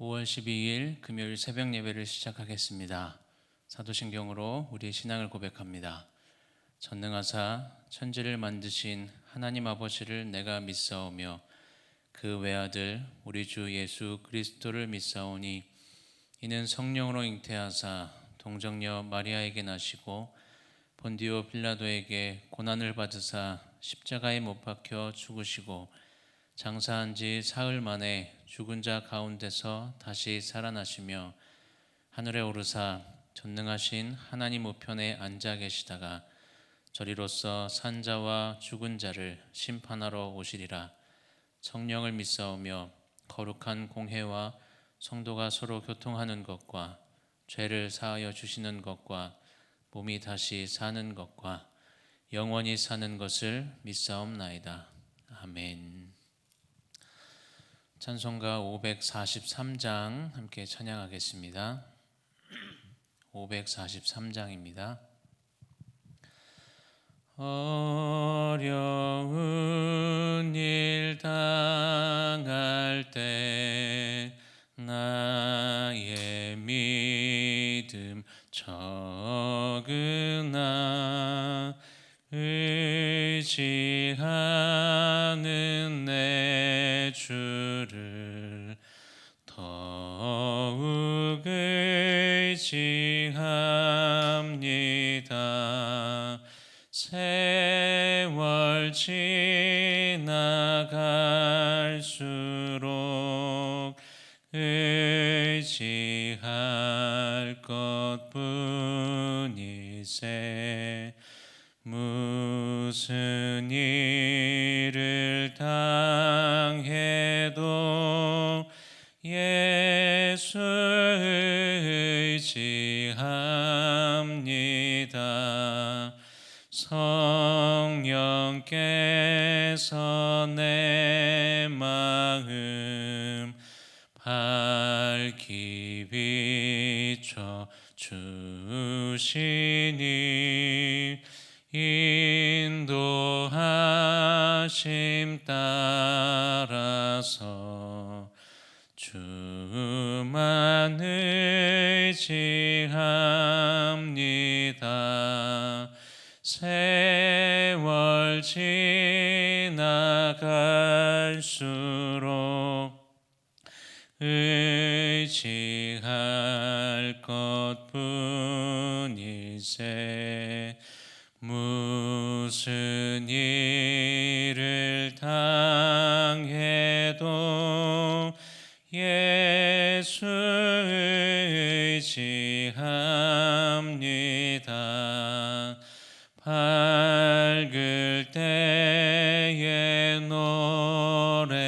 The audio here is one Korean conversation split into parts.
5월 12일 금요일 새벽 예배를 시작하겠습니다. 사도신경으로 우리의 신앙을 고백합니다. 전능하사 천지를 만드신 하나님 아버지를 내가 믿사오며 그 외아들 우리 주 예수 그리스도를 믿사오니 이는 성령으로 잉태하사 동정녀 마리아에게 나시고 본디오 빌라도에게 고난을 받으사 십자가에 못 박혀 죽으시고 장사한 지 사흘 만에 죽은 자 가운데서 다시 살아나시며 하늘에 오르사 전능하신 하나님 우편에 앉아 계시다가 저리로서 산 자와 죽은 자를 심판하러 오시리라. 성령을 믿사오며 거룩한 공회와 성도가 서로 교통하는 것과 죄를 사하여 주시는 것과 몸이 다시 사는 것과 영원히 사는 것을 믿사옵나이다. 아멘. 찬송가 543장 함께 찬양하겠습니다. 543장입니다. 어려운 일 당할 때 나의 믿음 적으나 의지하는 내 주를 더욱 의지합니다. 세월 지나갈수록 의지할 것뿐이세. 무슨 일을 당해도 예수 의지합니다. 성령께서 내 마음 밝히 비춰 주시니 인도하심 따라서 주만 의지합니다. 세월 지나갈수록 의지할 것뿐이세. 무슨 일을 당해도 예수 의지합니다. 밝을 때의 노래와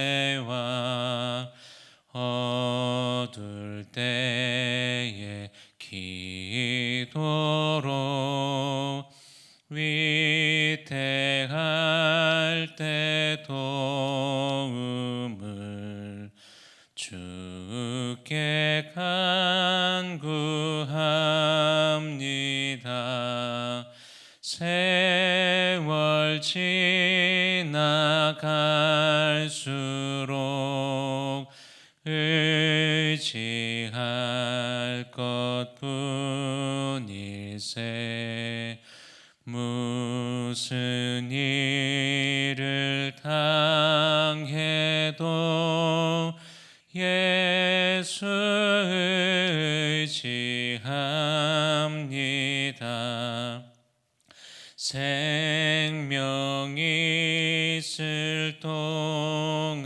어두울 때의 기도로 위태할 때 도움을 주께 간구합니다. 세월 지나갈수록 의지할 것뿐이세. 무슨 일을 당해도 예수 의지합니다. 생명이 있을 동안에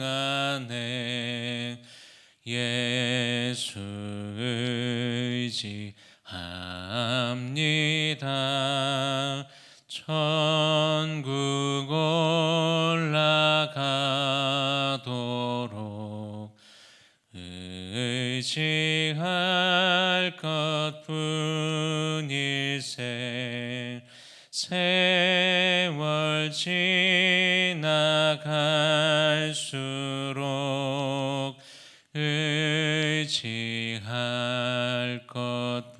예수 의지합니다. 천국 올라가도록 의지할 것뿐일세. 세월 지나갈수록 의지할 것뿐일세.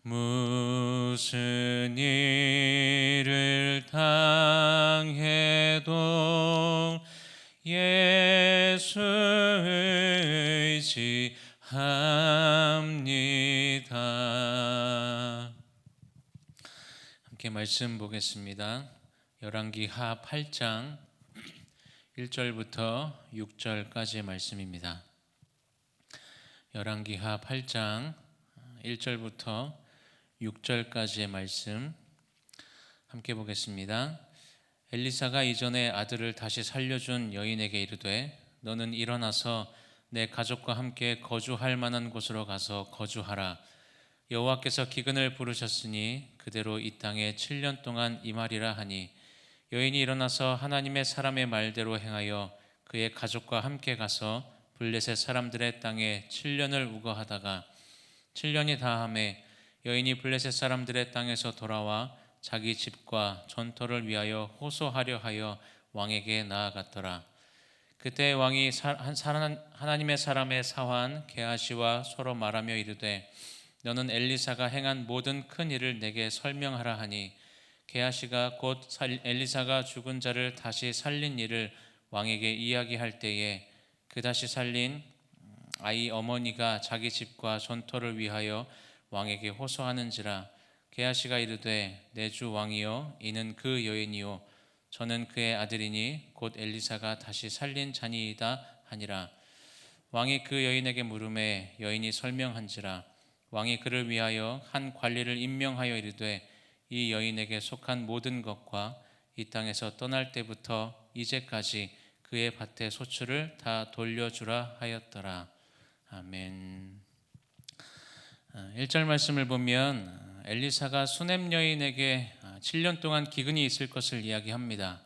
무슨 일을 당해도 예수 의지합니다. 함께 말씀 보겠습니다. 열왕기하 8장 1절부터 6절까지의 말씀입니다. 열왕기하 8장 1절부터 6절까지의 말씀 함께 보겠습니다. 엘리사가 이전에 아들을 다시 살려준 여인에게 이르되 너는 일어나서 내 가족과 함께 거주할 만한 곳으로 가서 거주하라. 여호와께서 기근을 부르셨으니 그대로 이 땅에 7년 동안 임하리라 하니 여인이 일어나서 하나님의 사람의 말대로 행하여 그의 가족과 함께 가서 블레셋 사람들의 땅에 7년을 우거하다가 7년이 다함에 여인이 블레셋 사람들의 땅에서 돌아와 자기 집과 전토를 위하여 호소하려 하여 왕에게 나아갔더라. 그때 왕이 하나님의 사람의 사환 게하시와 서로 말하며 이르되 너는 엘리사가 행한 모든 큰 일을 내게 설명하라 하니 게하시가 곧 엘리사가 죽은 자를 다시 살린 일을 왕에게 이야기할 때에 그 다시 살린 아이 어머니가 자기 집과 전토를 위하여 왕에게 호소하는지라. 게하시가 이르되 내 주 왕이여 이는 그 여인이요 저는 그의 아들이니 곧 엘리사가 다시 살린 자니이다 하니라. 왕이 그 여인에게 물으매 여인이 설명한지라. 왕이 그를 위하여 한 관리를 임명하여 이르되 이 여인에게 속한 모든 것과 이 땅에서 떠날 때부터 이제까지 그의 밭의 소출을 다 돌려주라 하였더라. 아멘. 1절 말씀을 보면 엘리사가 수넴 여인에게 7년 동안 기근이 있을 것을 이야기합니다.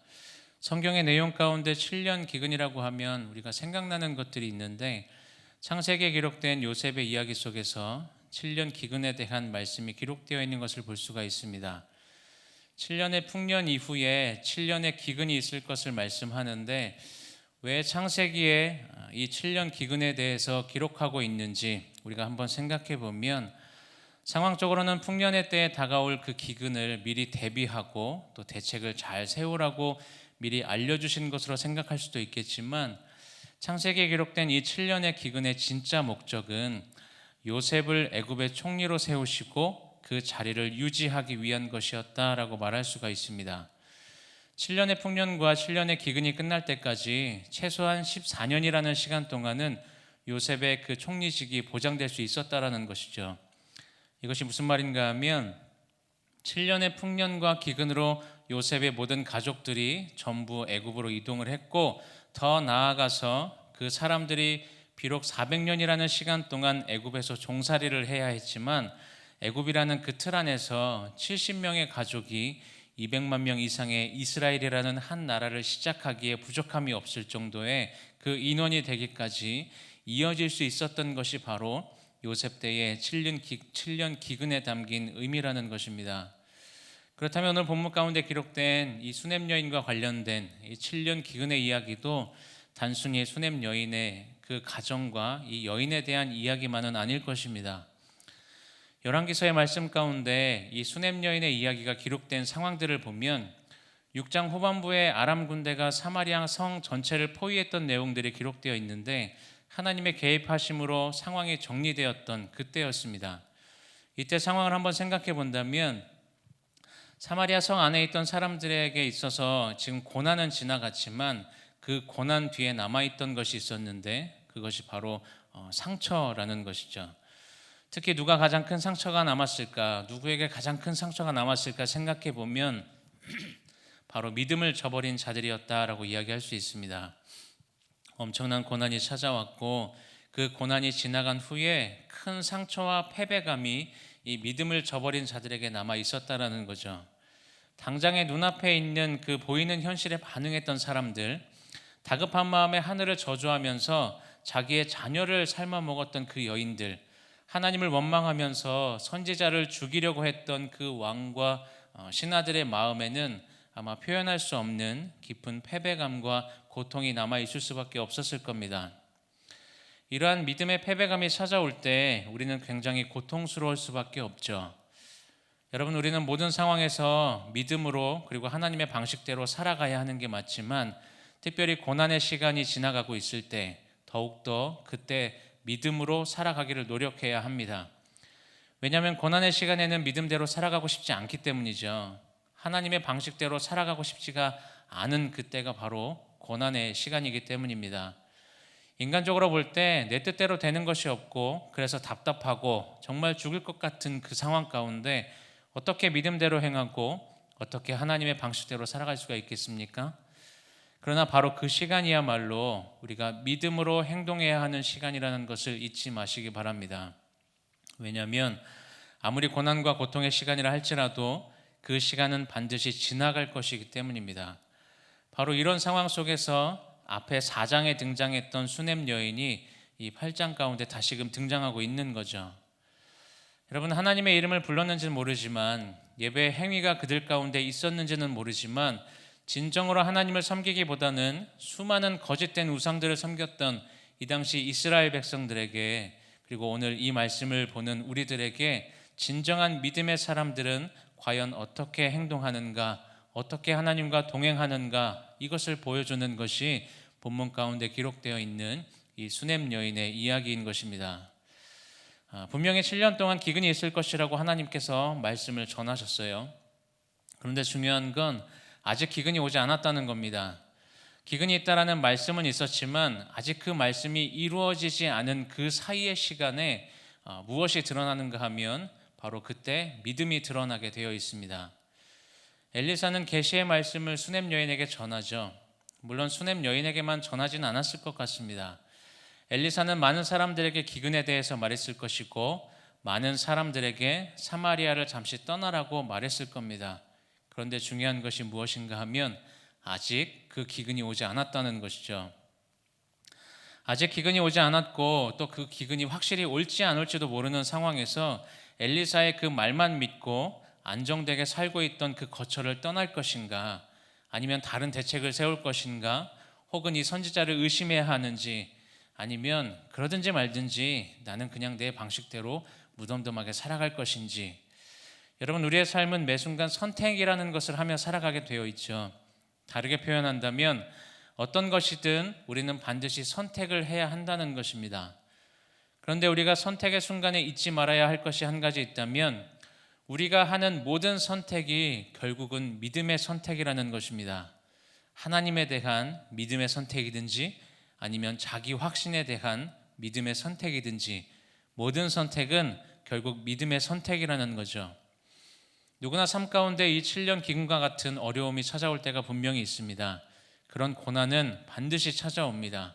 성경의 내용 가운데 7년 기근이라고 하면 우리가 생각나는 것들이 있는데 창세기에 기록된 요셉의 이야기 속에서 7년 기근에 대한 말씀이 기록되어 있는 것을 볼 수가 있습니다. 7년의 풍년 이후에 7년의 기근이 있을 것을 말씀하는데 왜 창세기에 이 7년 기근에 대해서 기록하고 있는지 우리가 한번 생각해 보면 상황적으로는 풍년의 때에 다가올 그 기근을 미리 대비하고 또 대책을 잘 세우라고 미리 알려주신 것으로 생각할 수도 있겠지만 창세기에 기록된 이 7년의 기근의 진짜 목적은 요셉을 애굽의 총리로 세우시고 그 자리를 유지하기 위한 것이었다라고 말할 수가 있습니다. 7년의 풍년과 7년의 기근이 끝날 때까지 최소한 14년이라는 시간 동안은 요셉의 그 총리직이 보장될 수 있었다라는 것이죠. 이것이 무슨 말인가 하면 7년의 풍년과 기근으로 요셉의 모든 가족들이 전부 애굽으로 이동을 했고 더 나아가서 그 사람들이 비록 400년이라는 시간 동안 애굽에서 종살이를 해야 했지만 애굽이라는 그 틀 안에서 70명의 가족이 200만 명 이상의 이스라엘이라는 한 나라를 시작하기에 부족함이 없을 정도의 그 인원이 되기까지 이어질 수 있었던 것이 바로 요셉 때의 7년 기근에 담긴 의미라는 것입니다. 그렇다면 오늘 본문 가운데 기록된 이 수넴 여인과 관련된 이 7년 기근의 이야기도 단순히 수넴 여인의 그 가정과 이 여인에 대한 이야기만은 아닐 것입니다. 열왕기서의 말씀 가운데 이 수넴 여인의 이야기가 기록된 상황들을 보면 6장 후반부에 아람 군대가 사마리아 성 전체를 포위했던 내용들이 기록되어 있는데 하나님의 개입하심으로 상황이 정리되었던 그때였습니다. 이때 상황을 한번 생각해 본다면 사마리아 성 안에 있던 사람들에게 있어서 지금 고난은 지나갔지만 그 고난 뒤에 남아있던 것이 있었는데 그것이 바로 상처라는 것이죠. 특히 누가 가장 큰 상처가 남았을까, 누구에게 가장 큰 상처가 남았을까 생각해 보면 바로 믿음을 저버린 자들이었다라고 이야기할 수 있습니다. 엄청난 고난이 찾아왔고 그 고난이 지나간 후에 큰 상처와 패배감이 이 믿음을 저버린 자들에게 남아 있었다라는 거죠. 당장의 눈앞에 있는 그 보이는 현실에 반응했던 사람들, 다급한 마음에 하늘을 저주하면서 자기의 자녀를 삶아 먹었던 그 여인들, 하나님을 원망하면서 선지자를 죽이려고 했던 그 왕과 신하들의 마음에는 아마 표현할 수 없는 깊은 패배감과 고통이 남아 있을 수밖에 없었을 겁니다. 이러한 믿음의 패배감이 찾아올 때 우리는 굉장히 고통스러울 수밖에 없죠. 여러분, 우리는 모든 상황에서 믿음으로 그리고 하나님의 방식대로 살아가야 하는 게 맞지만 특별히 고난의 시간이 지나가고 있을 때 더욱더 그때 믿음으로 살아가기를 노력해야 합니다. 왜냐하면 고난의 시간에는 믿음대로 살아가고 싶지 않기 때문이죠. 하나님의 방식대로 살아가고 싶지가 않은 그때가 바로 고난의 시간이기 때문입니다. 인간적으로 볼 때 내 뜻대로 되는 것이 없고 그래서 답답하고 정말 죽을 것 같은 그 상황 가운데 어떻게 믿음대로 행하고 어떻게 하나님의 방식대로 살아갈 수가 있겠습니까? 그러나 바로 그 시간이야말로 우리가 믿음으로 행동해야 하는 시간이라는 것을 잊지 마시기 바랍니다. 왜냐하면 아무리 고난과 고통의 시간이라 할지라도 그 시간은 반드시 지나갈 것이기 때문입니다. 바로 이런 상황 속에서 앞에 4장에 등장했던 수냄 여인이 이 8장 가운데 다시금 등장하고 있는 거죠. 여러분, 하나님의 이름을 불렀는지는 모르지만 예배의 행위가 그들 가운데 있었는지는 모르지만 진정으로 하나님을 섬기기보다는 수많은 거짓된 우상들을 섬겼던 이 당시 이스라엘 백성들에게, 그리고 오늘 이 말씀을 보는 우리들에게 진정한 믿음의 사람들은 과연 어떻게 행동하는가, 어떻게 하나님과 동행하는가, 이것을 보여주는 것이 본문 가운데 기록되어 있는 이 수냄 여인의 이야기인 것입니다. 분명히 7년 동안 기근이 있을 것이라고 하나님께서 말씀을 전하셨어요. 그런데 중요한 건 아직 기근이 오지 않았다는 겁니다. 기근이 있다라는 말씀은 있었지만 아직 그 말씀이 이루어지지 않은 그 사이의 시간에 무엇이 드러나는가 하면 바로 그때 믿음이 드러나게 되어 있습니다. 엘리사는 계시의 말씀을 수냄 여인에게 전하죠. 물론 수냄 여인에게만 전하진 않았을 것 같습니다. 엘리사는 많은 사람들에게 기근에 대해서 말했을 것이고 많은 사람들에게 사마리아를 잠시 떠나라고 말했을 겁니다. 그런데 중요한 것이 무엇인가 하면 아직 그 기근이 오지 않았다는 것이죠. 아직 기근이 오지 않았고 또 그 기근이 확실히 올지 안 올지도 모르는 상황에서 엘리사의 그 말만 믿고 안정되게 살고 있던 그 거처를 떠날 것인가, 아니면 다른 대책을 세울 것인가, 혹은 이 선지자를 의심해야 하는지, 아니면 그러든지 말든지 나는 그냥 내 방식대로 무덤덤하게 살아갈 것인지. 여러분, 우리의 삶은 매 순간 선택이라는 것을 하며 살아가게 되어 있죠. 다르게 표현한다면 어떤 것이든 우리는 반드시 선택을 해야 한다는 것입니다. 그런데 우리가 선택의 순간에 잊지 말아야 할 것이 한 가지 있다면 우리가 하는 모든 선택이 결국은 믿음의 선택이라는 것입니다. 하나님에 대한 믿음의 선택이든지 아니면 자기 확신에 대한 믿음의 선택이든지 모든 선택은 결국 믿음의 선택이라는 거죠. 누구나 삶 가운데 이 7년 기근과 같은 어려움이 찾아올 때가 분명히 있습니다. 그런 고난은 반드시 찾아옵니다.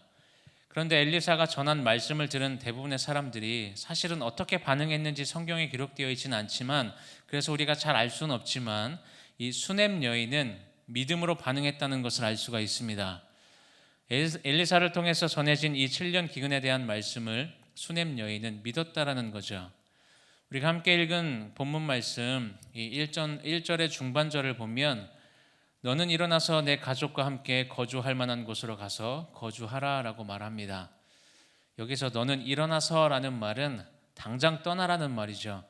그런데 엘리사가 전한 말씀을 들은 대부분의 사람들이 사실은 어떻게 반응했는지 성경에 기록되어 있지는 않지만, 그래서 우리가 잘 알 수는 없지만 이 수냄 여인은 믿음으로 반응했다는 것을 알 수가 있습니다. 엘리사를 통해서 전해진 이 7년 기근에 대한 말씀을 수냄 여인은 믿었다라는 거죠. 우리가 함께 읽은 본문 말씀 이 1절의 중반절을 보면 너는 일어나서 내 가족과 함께 거주할 만한 곳으로 가서 거주하라 라고 말합니다. 여기서 너는 일어나서라는 말은 당장 떠나라는 말이죠.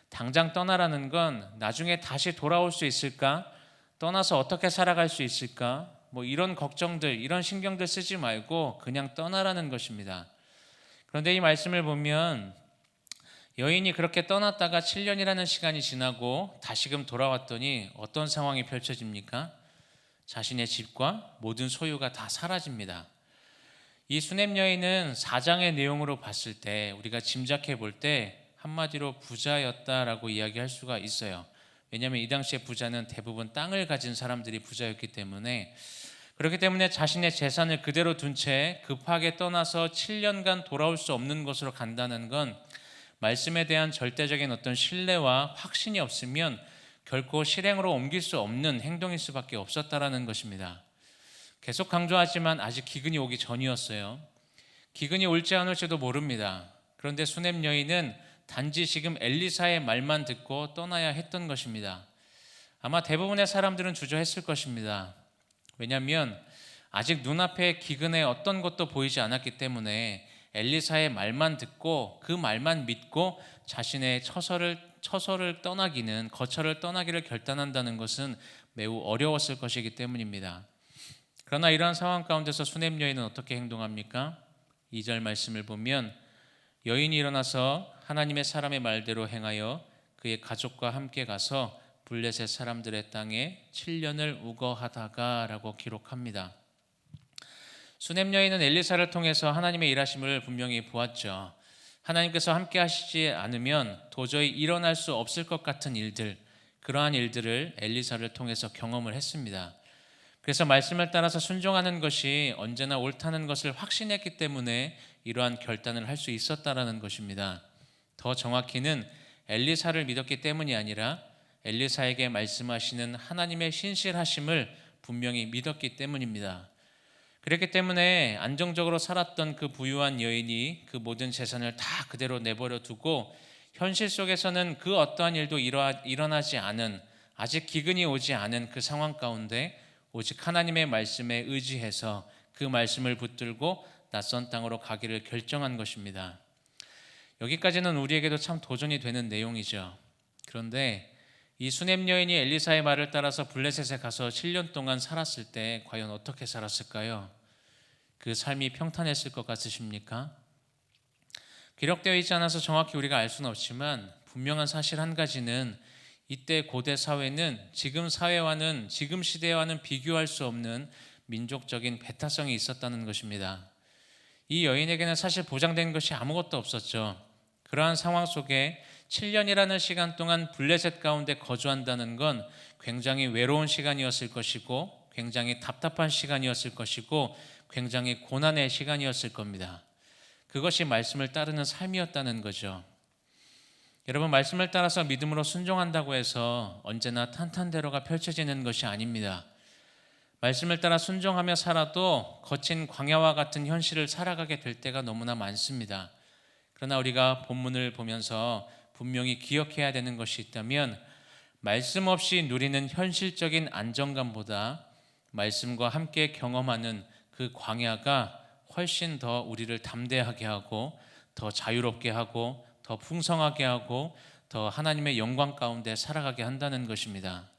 당장 떠나라는 건 나중에 다시 돌아올 수 있을까? 떠나서 어떻게 살아갈 수 있을까? 이런 걱정들, 이런 신경들 쓰지 말고 그냥 떠나라는 것입니다. 그런데 이 말씀을 보면 여인이 그렇게 떠났다가 7년이라는 시간이 지나고 다시금 돌아왔더니 어떤 상황이 펼쳐집니까? 자신의 집과 모든 소유가 다 사라집니다. 이 수냄 여인은 4장의 내용으로 봤을 때 우리가 짐작해 볼 때 한마디로 부자였다라고 이야기할 수가 있어요. 왜냐하면 이 당시에 부자는 대부분 땅을 가진 사람들이 부자였기 때문에, 그렇기 때문에 자신의 재산을 그대로 둔 채 급하게 떠나서 7년간 돌아올 수 없는 곳으로 간다는 건 말씀에 대한 절대적인 어떤 신뢰와 확신이 없으면 결코 실행으로 옮길 수 없는 행동일 수밖에 없었다라는 것입니다. 계속 강조하지만 아직 기근이 오기 전이었어요. 기근이 올지 안 올지도 모릅니다. 그런데 수냄 여인은 단지 지금 엘리사의 말만 듣고 떠나야 했던 것입니다. 아마 대부분의 사람들은 주저했을 것입니다. 왜냐하면 아직 눈앞에 기근의 어떤 것도 보이지 않았기 때문에 엘리사의 말만 듣고 그 말만 믿고 자신의 처소를 떠나기는, 거처를 떠나기를 결단한다는 것은 매우 어려웠을 것이기 때문입니다. 그러나 이러한 상황 가운데서 수냄 여인은 어떻게 행동합니까? 2절 말씀을 보면 여인이 일어나서 하나님의 사람의 말대로 행하여 그의 가족과 함께 가서 블레셋 사람들의 땅에 7년을 우거하다가 라고 기록합니다. 수냄 여인은 엘리사를 통해서 하나님의 일하심을 분명히 보았죠. 하나님께서 함께 하시지 않으면 도저히 일어날 수 없을 것 같은 일들, 그러한 일들을 엘리사를 통해서 경험을 했습니다. 그래서 말씀을 따라서 순종하는 것이 언제나 옳다는 것을 확신했기 때문에 이러한 결단을 할 수 있었다라는 것입니다. 더 정확히는 엘리사를 믿었기 때문이 아니라 엘리사에게 말씀하시는 하나님의 신실하심을 분명히 믿었기 때문입니다. 그렇기 때문에 안정적으로 살았던 그 부유한 여인이 그 모든 재산을 다 그대로 내버려 두고 현실 속에서는 그 어떠한 일도 일어나지 않은, 아직 기근이 오지 않은 그 상황 가운데 오직 하나님의 말씀에 의지해서 그 말씀을 붙들고 낯선 땅으로 가기를 결정한 것입니다. 여기까지는 우리에게도 참 도전이 되는 내용이죠. 그런데 이 수냄 여인이 엘리사의 말을 따라서 블레셋에 가서 7년 동안 살았을 때 과연 어떻게 살았을까요? 그 삶이 평탄했을 것 같으십니까? 기록되어 있지 않아서 정확히 우리가 알 수는 없지만 분명한 사실 한 가지는 이때 고대 사회는 지금 사회와는, 지금 시대와는 비교할 수 없는 민족적인 배타성이 있었다는 것입니다. 이 여인에게는 사실 보장된 것이 아무것도 없었죠. 그러한 상황 속에 7년이라는 시간 동안 블레셋 가운데 거주한다는 건 굉장히 외로운 시간이었을 것이고, 굉장히 답답한 시간이었을 것이고, 굉장히 고난의 시간이었을 겁니다. 그것이 말씀을 따르는 삶이었다는 거죠. 여러분, 말씀을 따라서 믿음으로 순종한다고 해서 언제나 탄탄대로가 펼쳐지는 것이 아닙니다. 말씀을 따라 순종하며 살아도 거친 광야와 같은 현실을 살아가게 될 때가 너무나 많습니다. 그러나 우리가 본문을 보면서 분명히 기억해야 되는 것이 있다면, 말씀 없이 누리는 현실적인 안정감보다 말씀과 함께 경험하는 그 광야가 훨씬 더 우리를 담대하게 하고, 더 자유롭게 하고, 더 풍성하게 하고, 더 하나님의 영광 가운데 살아가게 한다는 것입니다.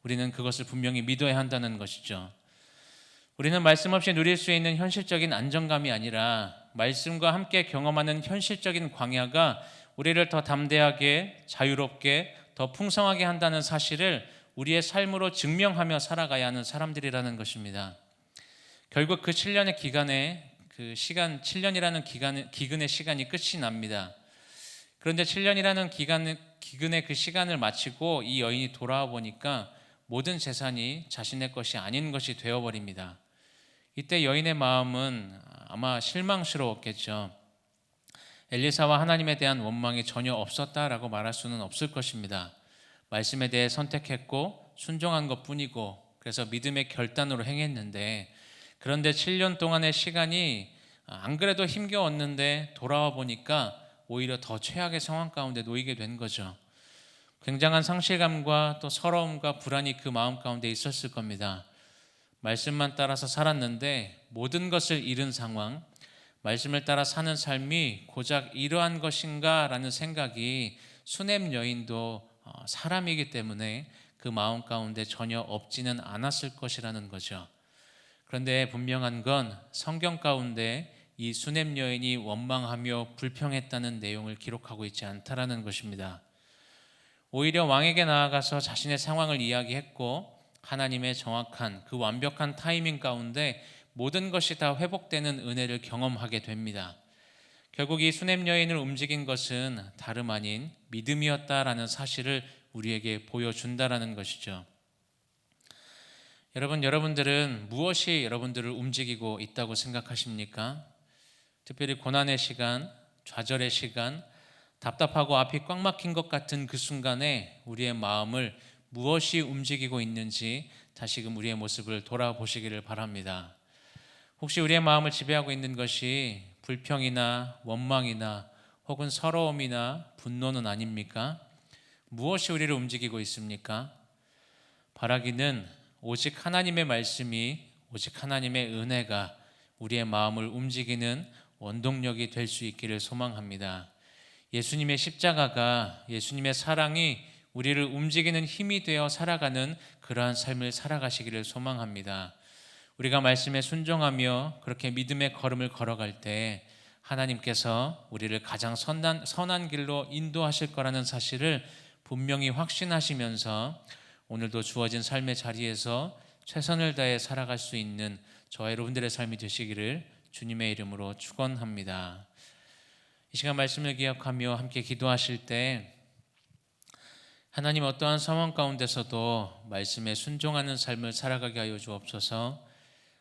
우리는 그것을 분명히 믿어야 한다는 것이죠. 우리는 말씀 없이 누릴 수 있는 현실적인 안정감이 아니라 말씀과 함께 경험하는 현실적인 광야가 우리를 더 담대하게, 자유롭게, 더 풍성하게 한다는 사실을 우리의 삶으로 증명하며 살아가야 하는 사람들이라는 것입니다. 결국 그 7년의 기간에, 그 시간, 7년이라는 기근의 시간이 끝이 납니다. 그런데 7년이라는 기근의 그 시간을 마치고 이 여인이 돌아와 보니까 모든 재산이 자신의 것이 아닌 것이 되어버립니다. 이때 여인의 마음은 아마 실망스러웠겠죠. 엘리사와 하나님에 대한 원망이 전혀 없었다라고 말할 수는 없을 것입니다. 말씀에 대해 선택했고 순종한 것뿐이고, 그래서 믿음의 결단으로 행했는데, 그런데 7년 동안의 시간이 안 그래도 힘겨웠는데 돌아와 보니까 오히려 더 최악의 상황 가운데 놓이게 된 거죠. 굉장한 상실감과 또 서러움과 불안이 그 마음 가운데 있었을 겁니다. 말씀만 따라서 살았는데 모든 것을 잃은 상황, 말씀을 따라 사는 삶이 고작 이러한 것인가 라는 생각이 수냄 여인도 사람이기 때문에 그 마음 가운데 전혀 없지는 않았을 것이라는 거죠. 그런데 분명한 건 성경 가운데 이 수냄 여인이 원망하며 불평했다는 내용을 기록하고 있지 않다라는 것입니다. 오히려 왕에게 나아가서 자신의 상황을 이야기했고, 하나님의 정확한 그 완벽한 타이밍 가운데 모든 것이 다 회복되는 은혜를 경험하게 됩니다. 결국 이 수냄 여인을 움직인 것은 다름 아닌 믿음이었다라는 사실을 우리에게 보여준다라는 것이죠. 여러분들은 무엇이 여러분들을 움직이고 있다고 생각하십니까? 특별히 고난의 시간, 좌절의 시간, 답답하고 앞이 꽉 막힌 것 같은 그 순간에 우리의 마음을 무엇이 움직이고 있는지 다시금 우리의 모습을 돌아보시기를 바랍니다. 혹시 우리의 마음을 지배하고 있는 것이 불평이나 원망이나 혹은 서러움이나 분노는 아닙니까? 무엇이 우리를 움직이고 있습니까? 바라기는 오직 하나님의 말씀이, 오직 하나님의 은혜가 우리의 마음을 움직이는 원동력이 될 수 있기를 소망합니다. 예수님의 십자가가, 예수님의 사랑이 우리를 움직이는 힘이 되어 살아가는 그러한 삶을 살아가시기를 소망합니다. 우리가 말씀에 순종하며 그렇게 믿음의 걸음을 걸어갈 때 하나님께서 우리를 가장 선한 길로 인도하실 거라는 사실을 분명히 확신하시면서 오늘도 주어진 삶의 자리에서 최선을 다해 살아갈 수 있는 저와 여러분들의 삶이 되시기를 주님의 이름으로 축원합니다. 이 시간 말씀을 기억하며 함께 기도하실 때 하나님 어떠한 상황 가운데서도 말씀에 순종하는 삶을 살아가게 하여 주옵소서.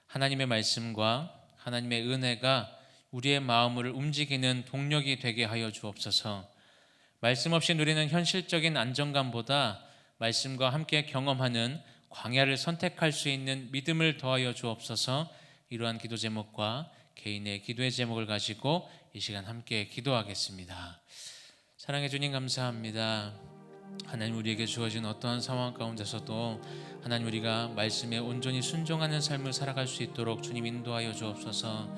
하나님의 말씀과 하나님의 은혜가 우리의 마음을 움직이는 동력이 되게 하여 주옵소서. 말씀 없이 누리는 현실적인 안정감보다 말씀과 함께 경험하는 광야를 선택할 수 있는 믿음을 더하여 주옵소서. 이러한 기도 제목과 개인의 기도의 제목을 가지고 이 시간 함께 기도하겠습니다. 사랑해 주님 감사합니다. 하나님, 우리에게 주어진 어떠한 상황 가운데서도 하나님 우리가 말씀에 온전히 순종하는 삶을 살아갈 수 있도록 주님 인도하여 주옵소서.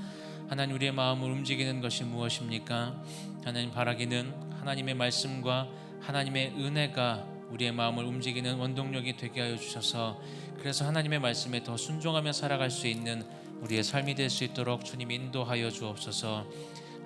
하나님, 우리의 마음을 움직이는 것이 무엇입니까? 하나님, 바라기는 하나님의 말씀과 하나님의 은혜가 우리의 마음을 움직이는 원동력이 되게 하여 주셔서 그래서 하나님의 말씀에 더 순종하며 살아갈 수 있는 우리의 삶이 될 수 있도록 주님 인도하여 주옵소서.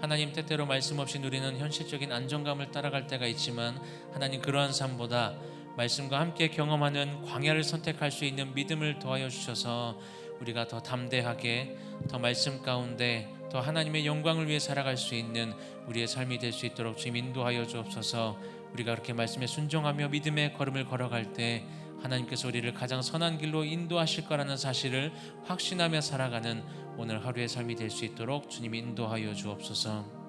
하나님, 때때로 말씀 없이 누리는 현실적인 안정감을 따라갈 때가 있지만 하나님, 그러한 삶보다 말씀과 함께 경험하는 광야를 선택할 수 있는 믿음을 더하여 주셔서 우리가 더 담대하게 더 말씀 가운데 더 하나님의 영광을 위해 살아갈 수 있는 우리의 삶이 될 수 있도록 주님 인도하여 주옵소서. 우리가 그렇게 말씀에 순종하며 믿음의 걸음을 걸어갈 때 하나님께서 우리를 가장 선한 길로 인도하실 거라는 사실을 확신하며 살아가는 오늘 하루의 삶이 될 수 있도록 주님 인도하여 주옵소서.